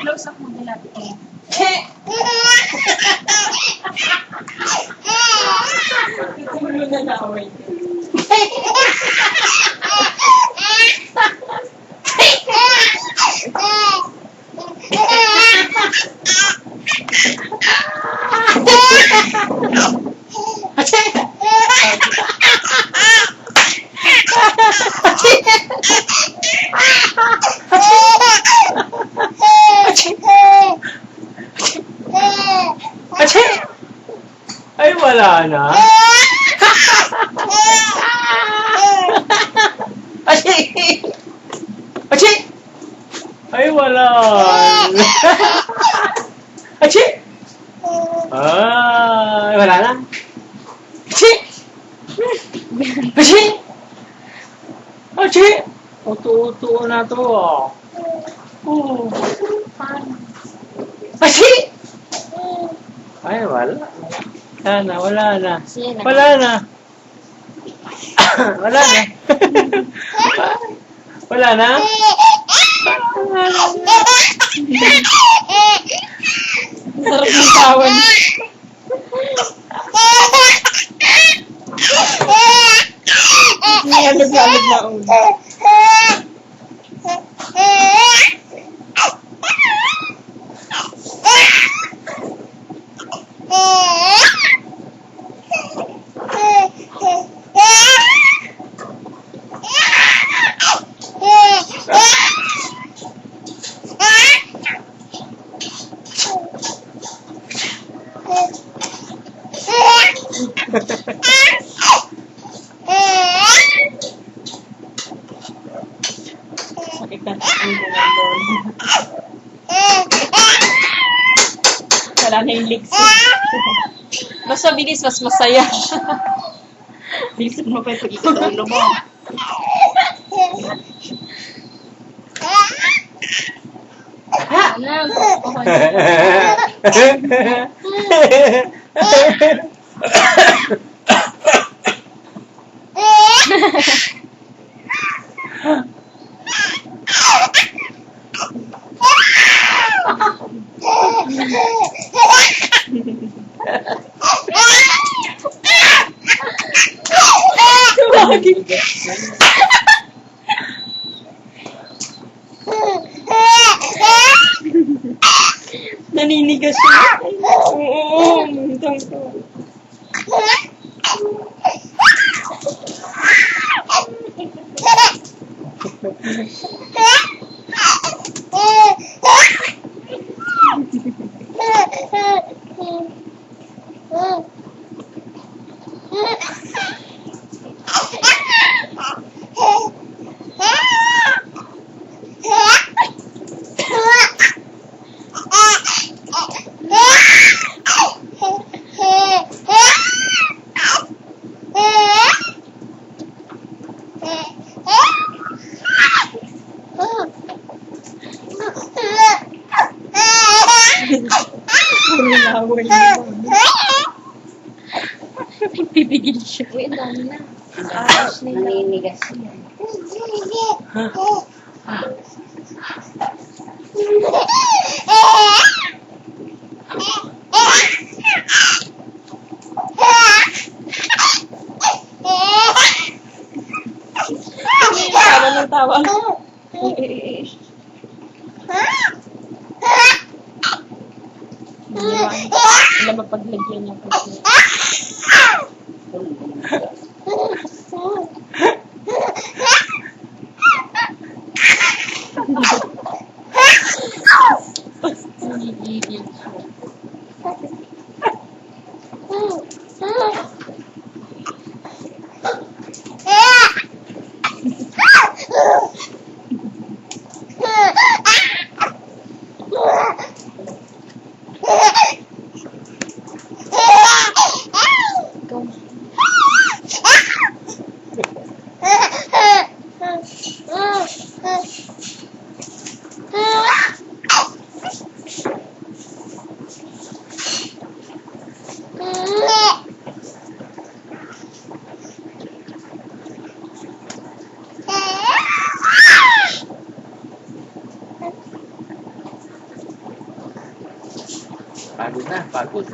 Close up mo nila. Tulo na naway. Ay, wala na. Ay, wala. Ay, wala na. Utu-utu na to. Oh. Ay, wala. Wala na, wala na. Wala na. Wala na. Wala na? Sarap ng tawan. Nilalog-lalog na ulo. Sakit na ulo ng lolo. Wala na yung legs. Mas mabilis, mas masaya. Bilisan mo pa yung pag-ikot sa ulo mo. Ano? Naninigas siya. Oo, ito. Pipigil siya. Uy, ang dami na. Naninigas siya. Tawa ng tawa. Wala mapaglagyan niya kasi. Nagigigil siya. Pagod na, pagod.